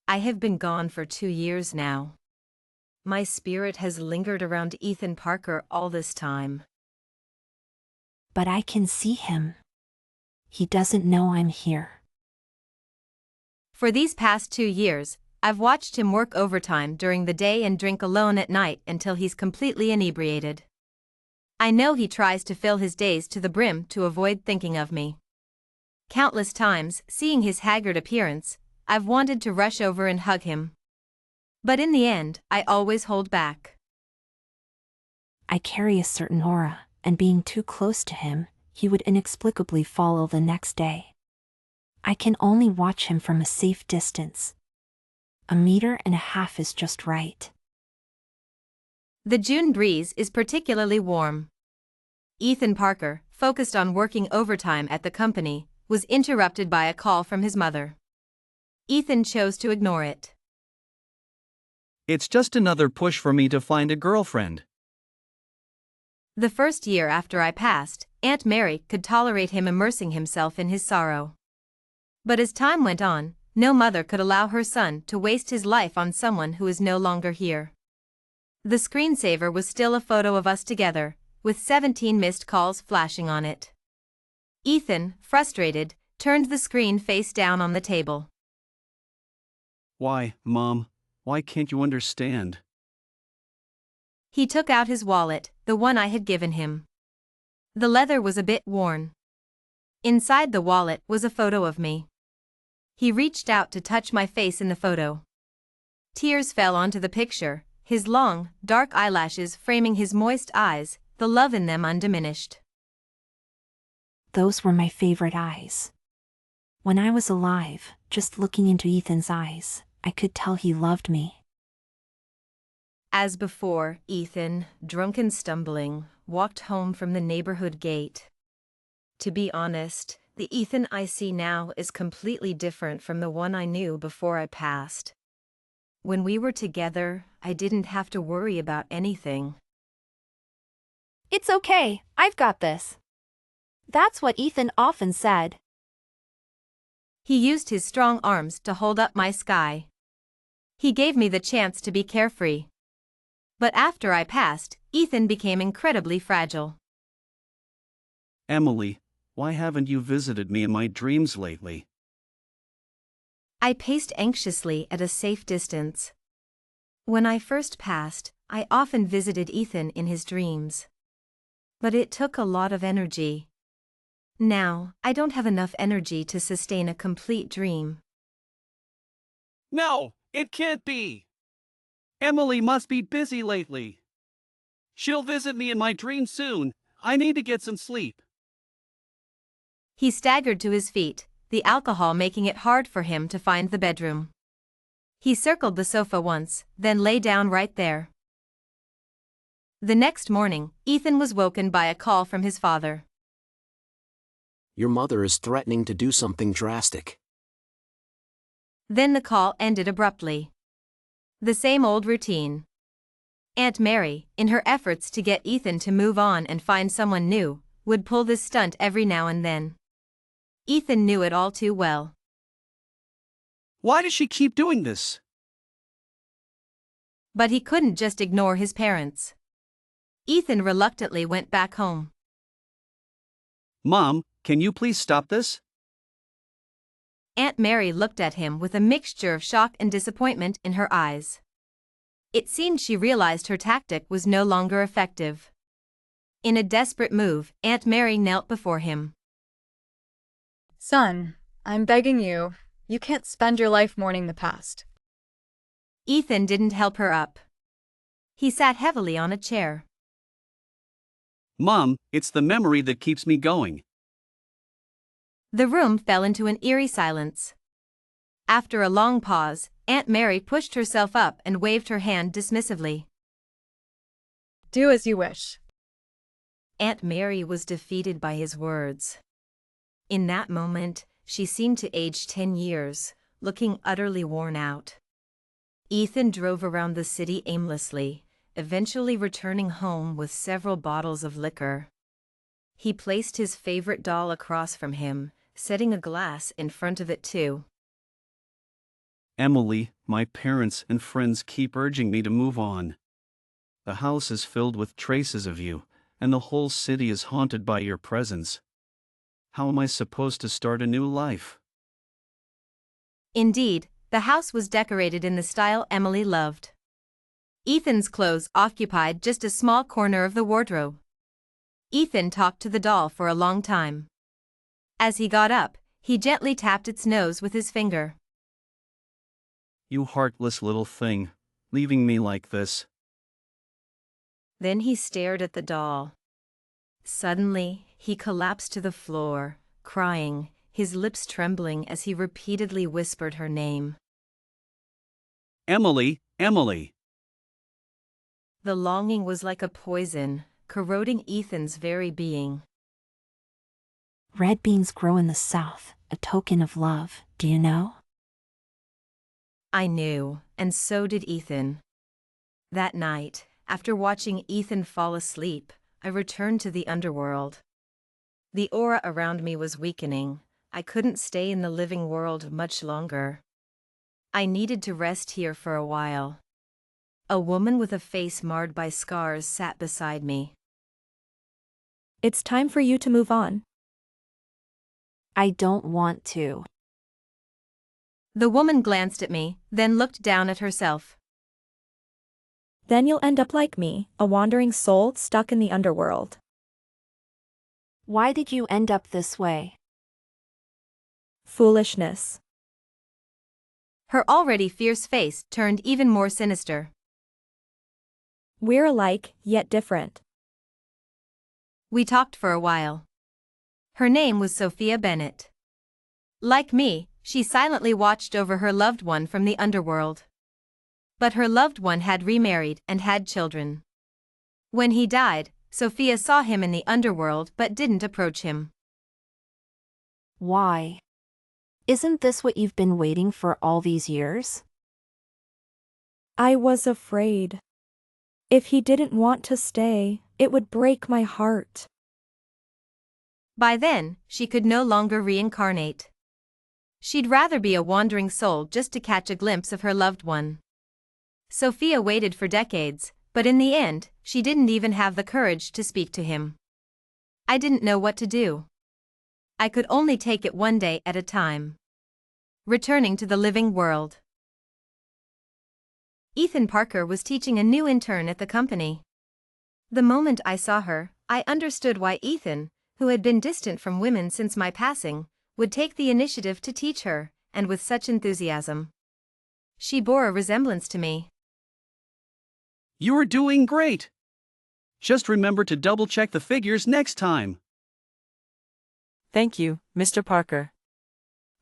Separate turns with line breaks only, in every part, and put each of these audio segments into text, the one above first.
I have been gone for 2 years now. My spirit has lingered around Ethan Parker all this time.
But I can see him. He doesn't know I'm here.
For these past 2 years, I've watched him work overtime during the day and drink alone at night until he's completely inebriated. I know he tries to fill his days to the brim to avoid thinking of me. Countless times, seeing his haggard appearance, I've wanted to rush over and hug him. But in the end, I always hold back.
I carry a certain aura, and being too close to him, he would inexplicably follow the next day. I can only watch him from a safe distance. 1.5 meters is just right.
The June breeze is particularly warm. Ethan Parker, focused on working overtime at the company, was interrupted by a call from his mother. Ethan chose to ignore it.
It's just another push for me to find a girlfriend.
The first year after I passed, Aunt Mary could tolerate him immersing himself in his sorrow. But as time went on, no mother could allow her son to waste his life on someone who is no longer here. The screensaver was still a photo of us together, with 17 missed calls flashing on it. Ethan, frustrated, turned the screen face down on the table.
Why, Mom? Why can't you understand?
He took out his wallet, the one I had given him. The leather was a bit worn. Inside the wallet was a photo of me. He reached out to touch my face in the photo. Tears fell onto the picture, his long, dark eyelashes framing his moist eyes, the love in them undiminished.
Those were my favorite eyes. When I was alive, just looking into Ethan's eyes, I could tell he loved me.
As before, Ethan, drunk and stumbling, walked home from the neighborhood gate. To be honest, the Ethan I see now is completely different from the one I knew before I passed. When we were together, I didn't have to worry about anything.
It's okay, I've got this. That's what Ethan often said.
He used his strong arms to hold up my sky. He gave me the chance to be carefree. But after I passed, Ethan became incredibly fragile.
Emily, why haven't you visited me in my dreams lately?
I paced anxiously at a safe distance. When I first passed, I often visited Ethan in his dreams. But it took a lot of energy. Now, I don't have enough energy to sustain a complete dream.
No, it can't be. Emily must be busy lately. She'll visit me in my dreams soon. I need to get some sleep.
He staggered to his feet, the alcohol making it hard for him to find the bedroom. He circled the sofa once, then lay down right there. The next morning, Ethan was woken by a call from his father.
Your mother is threatening to do something drastic.
Then the call ended abruptly. The same old routine. Aunt Mary, in her efforts to get Ethan to move on and find someone new, would pull this stunt every now and then. Ethan knew it all too well.
Why does she keep doing this?
But he couldn't just ignore his parents. Ethan reluctantly went back home.
Mom, can you please stop this?
Aunt Mary looked at him with a mixture of shock and disappointment in her eyes. It seemed she realized her tactic was no longer effective. In a desperate move, Aunt Mary knelt before him.
Son, I'm begging you, you can't spend your life mourning the past.
Ethan didn't help her up. He sat heavily on a chair.
Mom, it's the memory that keeps me going.
The room fell into an eerie silence. After a long pause, Aunt Mary pushed herself up and waved her hand dismissively.
Do as you wish.
Aunt Mary was defeated by his words. In that moment, she seemed to age 10 years, looking utterly worn out. Ethan drove around the city aimlessly, eventually returning home with several bottles of liquor. He placed his favorite doll across from him, setting a glass in front of it too.
Emily, my parents and friends keep urging me to move on. The house is filled with traces of you, and the whole city is haunted by your presence. How am I supposed to start a new life?
Indeed, the house was decorated in the style Emily loved. Ethan's clothes occupied just a small corner of the wardrobe. Ethan talked to the doll for a long time. As he got up, he gently tapped its nose with his finger.
You heartless little thing, leaving me like this.
Then he stared at the doll. Suddenly, he collapsed to the floor, crying, his lips trembling as he repeatedly whispered her name.
Emily, Emily.
The longing was like a poison, corroding Ethan's very being.
Red beans grow in the south, a token of love, do you know?
I knew, and so did Ethan. That night, after watching Ethan fall asleep, I returned to the underworld. The aura around me was weakening. I couldn't stay in the living world much longer. I needed to rest here for a while. A woman with a face marred by scars sat beside me.
It's time for you to move on.
I don't want to.
The woman glanced at me, then looked down at herself.
Then you'll end up like me, a wandering soul stuck in the underworld.
Why did you end up this way?
Foolishness.
Her already fierce face turned even more sinister.
We're alike, yet different.
We talked for a while. Her name was Sophia Bennett. Like me, she silently watched over her loved one from the underworld. But her loved one had remarried and had children. When he died, Sophia saw him in the underworld but didn't approach him.
Why? Isn't this what you've been waiting for all these years?
I was afraid. If he didn't want to stay, it would break my heart.
By then, she could no longer reincarnate. She'd rather be a wandering soul just to catch a glimpse of her loved one. Sophia waited for decades, but in the end, she didn't even have the courage to speak to him. I didn't know what to do. I could only take it one day at a time. Returning to the living world. Ethan Parker was teaching a new intern at the company. The moment I saw her, I understood why Ethan, who had been distant from women since my passing, would take the initiative to teach her, and with such enthusiasm. She bore a resemblance to me.
You are doing great. Just remember to double-check the figures next time.
Thank you, Mr. Parker.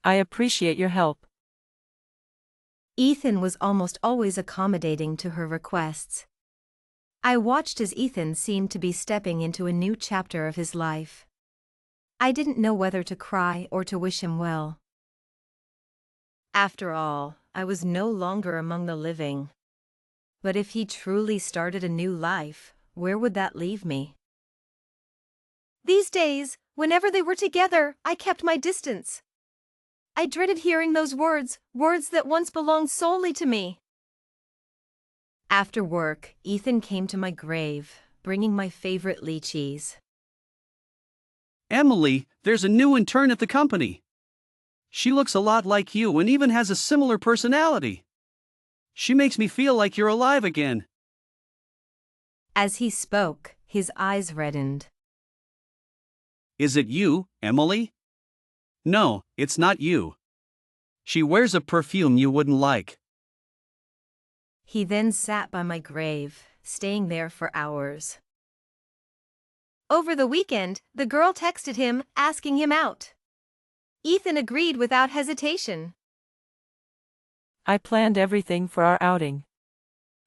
I appreciate your help.
Ethan was almost always accommodating to her requests. I watched as Ethan seemed to be stepping into a new chapter of his life. I didn't know whether to cry or to wish him well. After all, I was no longer among the living. But if he truly started a new life, where would that leave me? These days, whenever they were together, I kept my distance. I dreaded hearing those words that once belonged solely to me. After work, Ethan came to my grave, bringing my favorite lychees.
Emily, there's a new intern at the company. She looks a lot like you and even has a similar personality. She makes me feel like you're alive again.
As he spoke, his eyes reddened.
Is it you, Emily? No, it's not you. She wears a perfume you wouldn't like.
He then sat by my grave, staying there for hours. Over the weekend, the girl texted him, asking him out. Ethan agreed without hesitation.
I planned everything for our outing.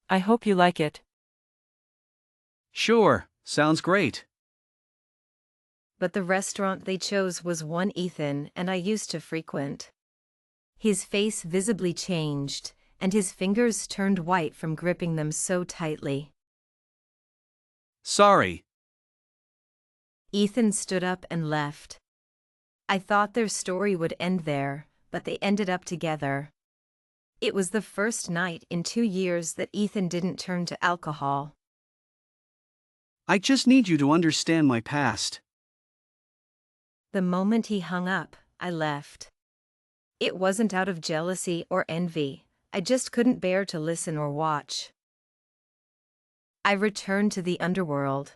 I hope you like it.
Sure, sounds great.
But the restaurant they chose was one Ethan and I used to frequent. His face visibly changed, and his fingers turned white from gripping them so tightly.
Sorry.
Ethan stood up and left. I thought their story would end there, but they ended up together. It was the first night in 2 years that Ethan didn't turn to alcohol.
I just need you to understand my past.
The moment he hung up, I left. It wasn't out of jealousy or envy, I just couldn't bear to listen or watch. I returned to the underworld.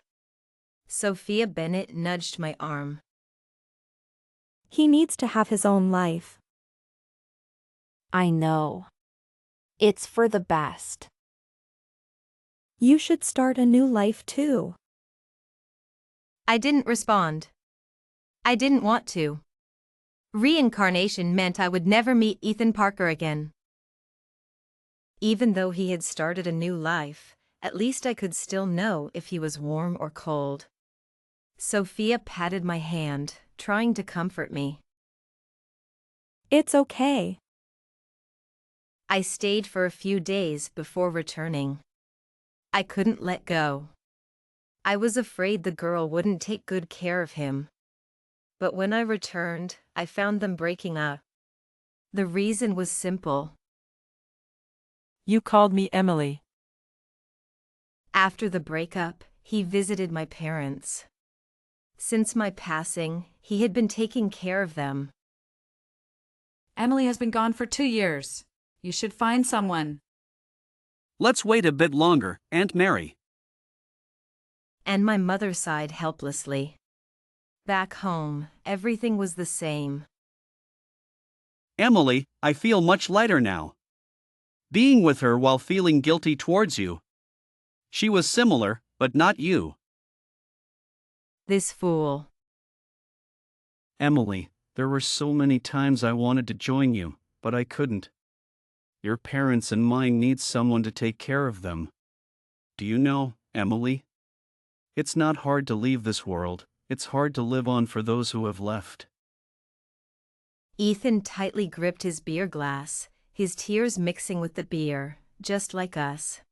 Sophia Bennett nudged my arm.
He needs to have his own life.
I know. It's for the best.
You should start a new life too.
I didn't respond. I didn't want to. Reincarnation meant I would never meet Ethan Parker again. Even though he had started a new life, at least I could still know if he was warm or cold. Sophia patted my hand, trying to comfort me.
It's okay.
I stayed for a few days before returning. I couldn't let go. I was afraid the girl wouldn't take good care of him. But when I returned, I found them breaking up. The reason was simple.
You called me Emily.
After the breakup, he visited my parents. Since my passing, he had been taking care of them.
Emily has been gone for 2 years. You should find someone.
Let's wait a bit longer, Aunt Mary.
And my mother sighed helplessly. Back home, everything was the same.
Emily, I feel much lighter now. Being with her while feeling guilty towards you. She was similar, but not you.
This fool.
Emily, there were so many times I wanted to join you, but I couldn't. Your parents and mine need someone to take care of them. Do you know, Emily? It's not hard to leave this world, it's hard to live on for those who have left.
Ethan tightly gripped his beer glass, his tears mixing with the beer, just like us.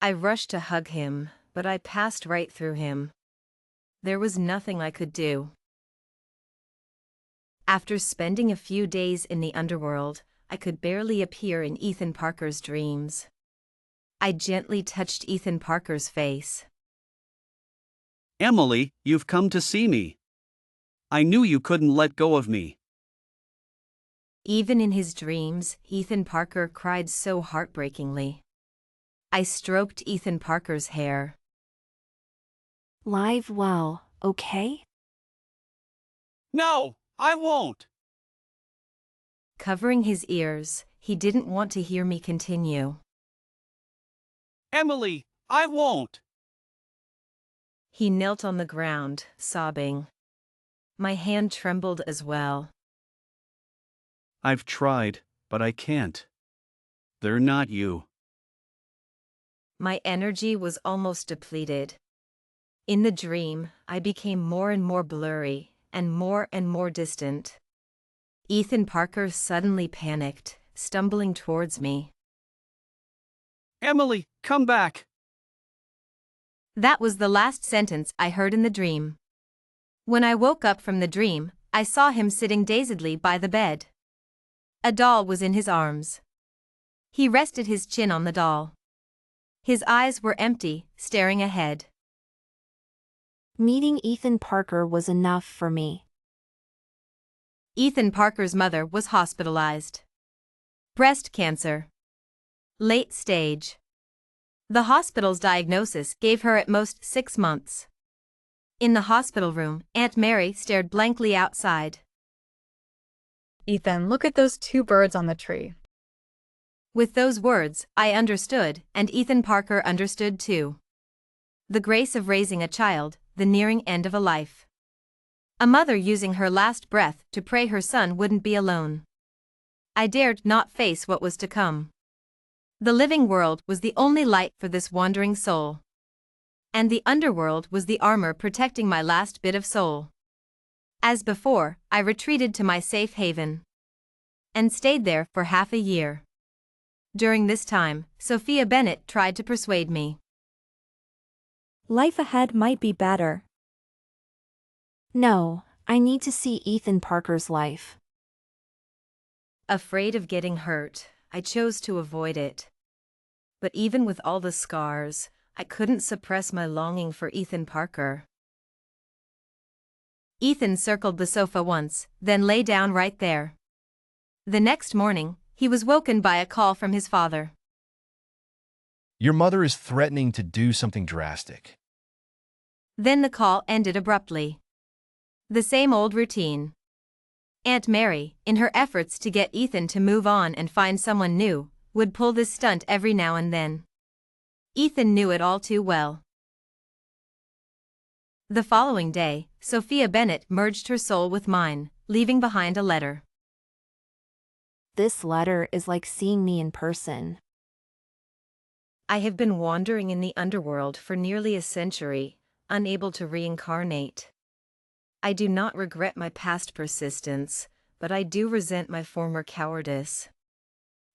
I rushed to hug him, but I passed right through him. There was nothing I could do. After spending a few days in the underworld, I could barely appear in Ethan Parker's dreams. I gently touched Ethan Parker's face.
Emily, you've come to see me. I knew you couldn't let go of me.
Even in his dreams, Ethan Parker cried so heartbreakingly. I stroked Ethan Parker's hair.
Live well, okay?
No, I won't.
Covering his ears, he didn't want to hear me continue.
Emily, I won't.
He knelt on the ground, sobbing. My hand trembled as well.
I've tried, but I can't. They're not you.
My energy was almost depleted. In the dream, I became more and more blurry, and more distant. Ethan Parker suddenly panicked, stumbling towards me.
Emily, come back.
That was the last sentence I heard in the dream. When I woke up from the dream, I saw him sitting dazedly by the bed. A doll was in his arms. He rested his chin on the doll. His eyes were empty, staring ahead.
Meeting Ethan Parker was enough for me.
Ethan Parker's mother was hospitalized. Breast cancer. Late stage. The hospital's diagnosis gave her at most 6 months. In the hospital room, Aunt Mary stared blankly outside.
Ethan, look at those 2 birds on the tree.
With those words, I understood, and Ethan Parker understood too. The grace of raising a child, the nearing end of a life. A mother using her last breath to pray her son wouldn't be alone. I dared not face what was to come. The living world was the only light for this wandering soul. And the underworld was the armor protecting my last bit of soul. As before, I retreated to my safe haven. And stayed there for half a year. During this time, Sophia Bennett tried to persuade me.
Life ahead might be better.
No, I need to see Ethan Parker's life.
Afraid of getting hurt, I chose to avoid it. But even with all the scars, I couldn't suppress my longing for Ethan Parker. Ethan circled the sofa once, then lay down right there. The next morning, he was woken by a call from his father.
Your mother is threatening to do something drastic.
Then the call ended abruptly. The same old routine. Aunt Mary, in her efforts to get Ethan to move on and find someone new, would pull this stunt every now and then. Ethan knew it all too well. The following day, Sophia Bennett merged her soul with mine, leaving behind a letter.
This letter is like seeing me in person.
I have been wandering in the underworld for nearly a century, unable to reincarnate. I do not regret my past persistence, but I do resent my former cowardice.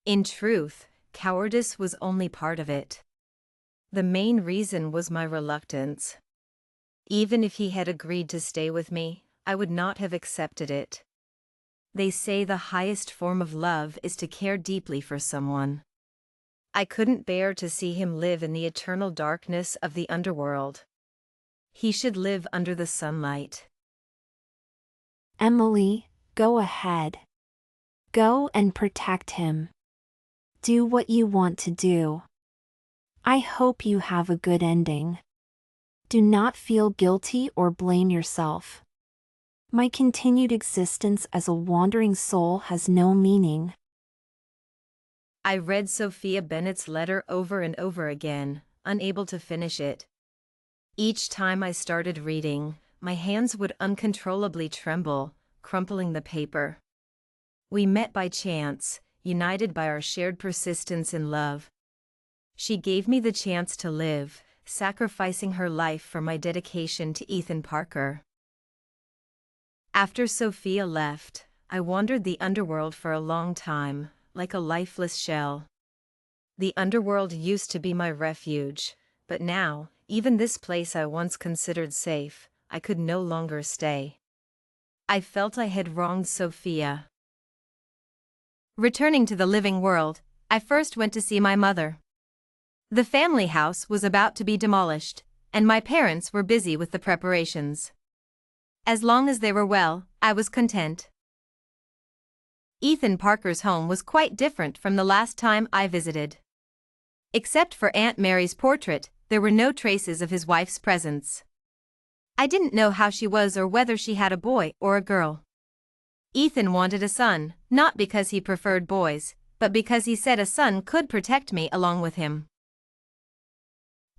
In truth, cowardice was only part of it. The main reason was my reluctance. Even if he had agreed to stay with me, I would not have accepted it. They say the highest form of love is to care deeply for someone. I couldn't bear to see him live in the eternal darkness of the underworld. He should live under the sunlight.
Emily, go ahead. Go and protect him. Do what you want to do. I hope you have a good ending. Do not feel guilty or blame yourself. My continued existence as a wandering soul has no meaning.
I read Sophia Bennett's letter over and over again, unable to finish it. Each time I started reading, my hands would uncontrollably tremble, crumpling the paper. We met by chance, united by our shared persistence in love. She gave me the chance to live, sacrificing her life for my dedication to Ethan Parker. After Sophia left, I wandered the underworld for a long time, like a lifeless shell. The underworld used to be my refuge, but now, even this place I once considered safe, I could no longer stay. I felt I had wronged Sophia. Returning to the living world, I first went to see my mother. The family house was about to be demolished, and my parents were busy with the preparations. As long as they were well, I was content. Ethan Parker's home was quite different from the last time I visited. Except for Aunt Mary's portrait, there were no traces of his wife's presence. I didn't know how she was or whether she had a boy or a girl. Ethan wanted a son, not because he preferred boys, but because he said a son could protect me along with him.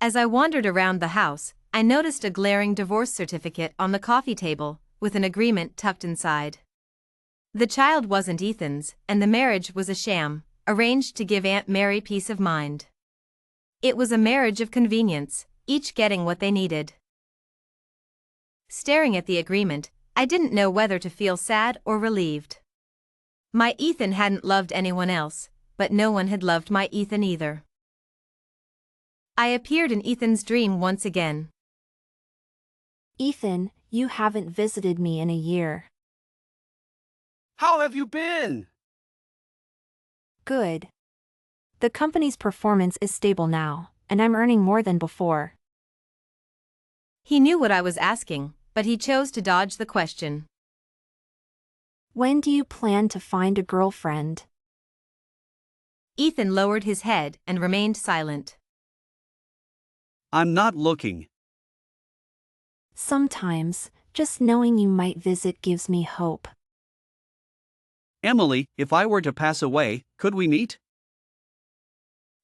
As I wandered around the house, I noticed a glaring divorce certificate on the coffee table, with an agreement tucked inside. The child wasn't Ethan's, and the marriage was a sham, arranged to give Aunt Mary peace of mind. It was a marriage of convenience, each getting what they needed. Staring at the agreement, I didn't know whether to feel sad or relieved. My Ethan hadn't loved anyone else, but no one had loved my Ethan either. I appeared in Ethan's dream once again.
Ethan, you haven't visited me in a year.
How have you been?
Good. The company's performance is stable now, and I'm earning more than before.
He knew what I was asking, but he chose to dodge the question.
When do you plan to find a girlfriend?
Ethan lowered his head and remained silent.
I'm not looking.
Sometimes, just knowing you might visit gives me hope.
Emily, if I were to pass away, could we meet?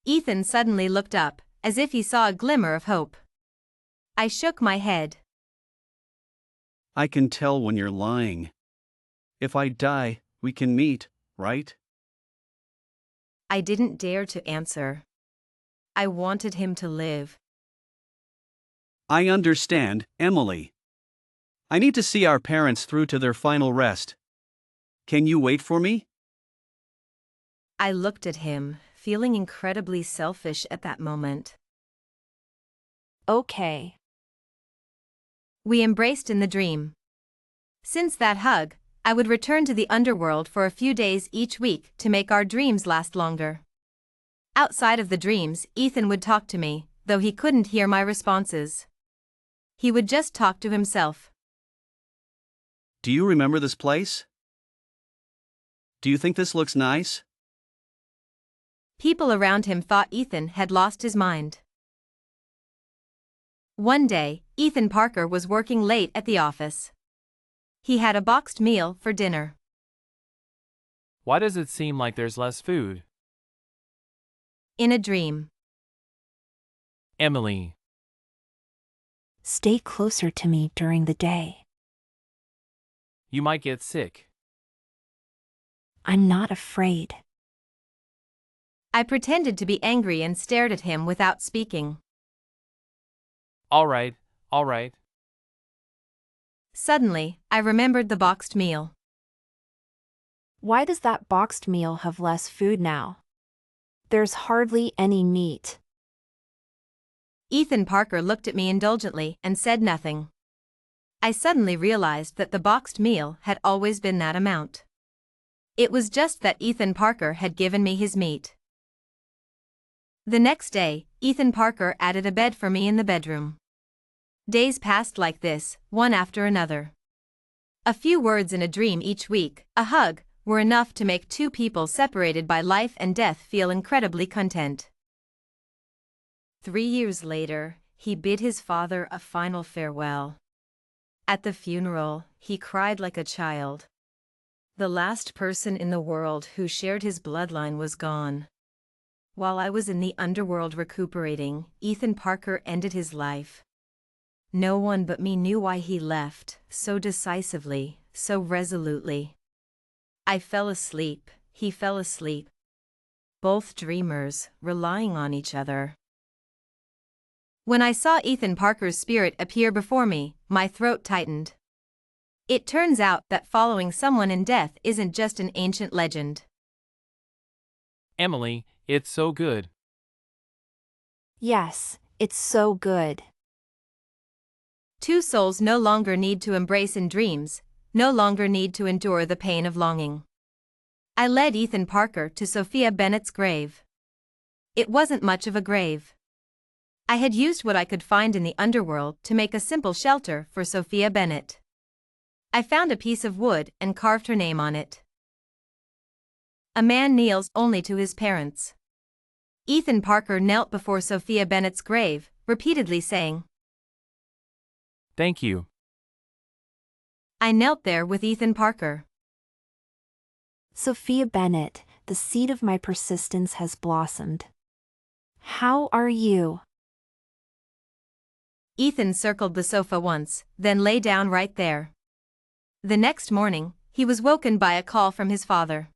Ethan suddenly looked up, as if he saw a glimmer of hope. I shook my head.
I can tell when you're lying. If I die, we can meet, right?
I didn't dare to answer. I wanted him to live.
I understand, Emily. I need to see our parents through to their final rest. Can you wait for me?
I looked at him, feeling incredibly selfish at that moment.
Okay.
We embraced in the dream. Since that hug, I would return to the underworld for a few days each week to make our dreams last longer. Outside of the dreams, Ethan would talk to me, though he couldn't hear my responses. He would just talk to himself.
Do you remember this place? Do you think this looks nice?
People around him thought Ethan had lost his mind. One day, Ethan Parker was working late at the office. He had a boxed meal for dinner.
Why does it seem like there's less food?
In a dream.
Emily.
Stay closer to me during the day.
You might get sick.
I'm not afraid.
I pretended to be angry and stared at him without speaking.
All right, all right.
Suddenly, I remembered the boxed meal.
Why does that boxed meal have less food now? There's hardly any meat.
Ethan Parker looked at me indulgently and said nothing. I suddenly realized that the boxed meal had always been that amount. It was just that Ethan Parker had given me his meat. The next day, Ethan Parker added a bed for me in the bedroom. Days passed like this, one after another. A few words in a dream each week, a hug, were enough to make two people separated by life and death feel incredibly content. 3 years later, he bid his father a final farewell. At the funeral, he cried like a child. The last person in the world who shared his bloodline was gone. While I was in the underworld recuperating, Ethan Parker ended his life. No one but me knew why he left, so decisively, so resolutely. I fell asleep, he fell asleep. Both dreamers, relying on each other. When I saw Ethan Parker's spirit appear before me, my throat tightened. It turns out that following someone in death isn't just an ancient legend.
Emily, it's so good.
Yes, it's so good.
Two souls no longer need to embrace in dreams, no longer need to endure the pain of longing. I led Ethan Parker to Sophia Bennett's grave. It wasn't much of a grave. I had used what I could find in the underworld to make a simple shelter for Sophia Bennett. I found a piece of wood and carved her name on it. A man kneels only to his parents. Ethan Parker knelt before Sophia Bennett's grave, repeatedly saying,
Thank you.
I knelt there with Ethan Parker.
Sophia Bennett, the seed of my persistence has blossomed. How are you?
Ethan circled the sofa once, then lay down right there. The next morning, he was woken by a call from his father.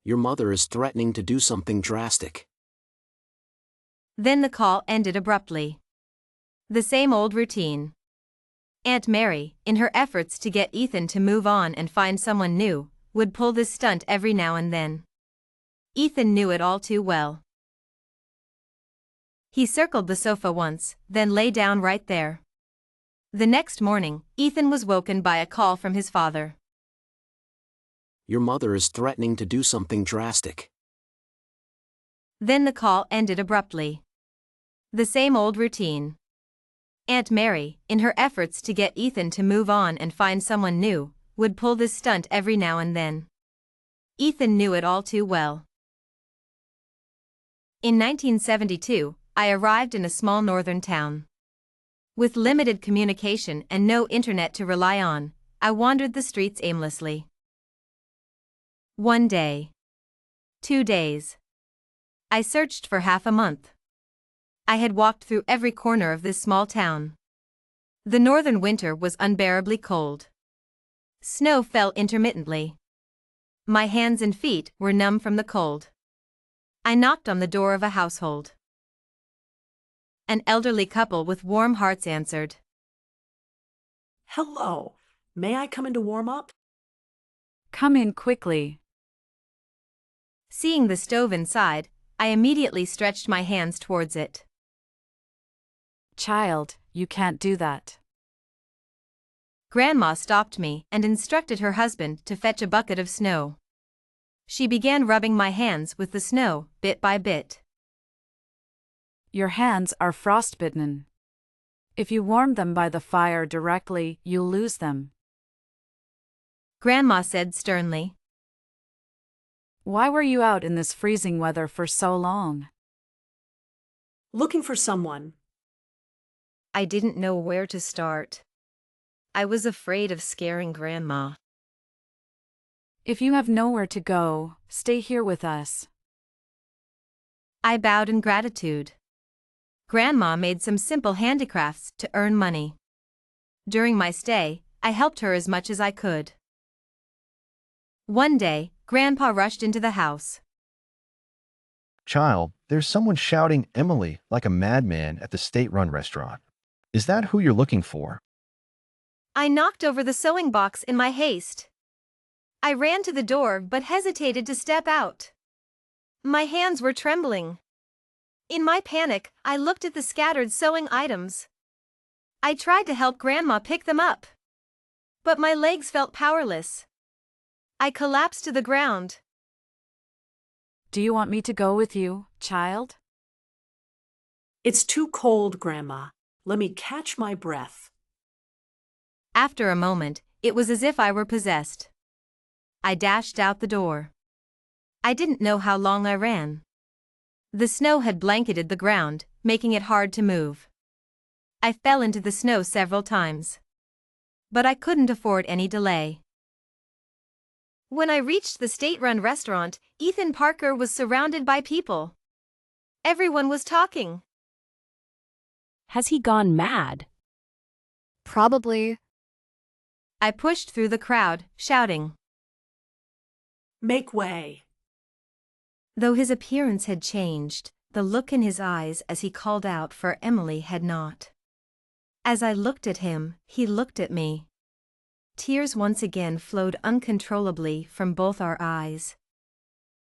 Your mother is threatening to do something drastic.
Then the call ended abruptly. The same old routine. Aunt Mary, in her efforts to get Ethan to move on and find someone new, would pull this stunt every now and then. Ethan knew it all too well. He circled the sofa once, then lay down right there. The next morning, Ethan was woken by a call from his father.
Your mother is threatening to do something drastic.
Then the call ended abruptly. The same old routine. Aunt Mary, in her efforts to get Ethan to move on and find someone new, would pull this stunt every now and then. Ethan knew it all too well. In 1972, I arrived in a small northern town. With limited communication and no internet to rely on, I wandered the streets aimlessly. 1 day. 2 days. I searched for half a month. I had walked through every corner of this small town. The northern winter was unbearably cold. Snow fell intermittently. My hands and feet were numb from the cold. I knocked on the door of a household. An elderly couple with warm hearts answered.
Hello. May I come in to warm up?
Come in quickly.
Seeing the stove inside, I immediately stretched my hands towards it.
Child, you can't do that.
Grandma stopped me and instructed her husband to fetch a bucket of snow. She began rubbing my hands with the snow, bit by bit.
Your hands are frostbitten. If you warm them by the fire directly, you'll lose them.
Grandma said sternly.
Why were you out in this freezing weather for so long?
Looking for someone.
I didn't know where to start. I was afraid of scaring Grandma.
If you have nowhere to go, stay here with us.
I bowed in gratitude. Grandma made some simple handicrafts to earn money. During my stay, I helped her as much as I could. One day, Grandpa rushed into the house.
Child, there's someone shouting Emily like a madman at the state-run restaurant. Is that who you're looking for?
I knocked over the sewing box in my haste. I ran to the door but hesitated to step out. My hands were trembling. In my panic, I looked at the scattered sewing items. I tried to help Grandma pick them up. But my legs felt powerless. I collapsed to the ground.
Do you want me to go with you, child?
It's too cold, Grandma. Let me catch my breath.
After a moment, it was as if I were possessed. I dashed out the door. I didn't know how long I ran. The snow had blanketed the ground, making it hard to move. I fell into the snow several times. But I couldn't afford any delay. When I reached the state-run restaurant, Ethan Parker was surrounded by people. Everyone was talking.
Has he gone mad?
Probably.
I pushed through the crowd, shouting.
Make way.
Though his appearance had changed, the look in his eyes as he called out for Emily had not. As I looked at him, he looked at me. Tears once again flowed uncontrollably from both our eyes.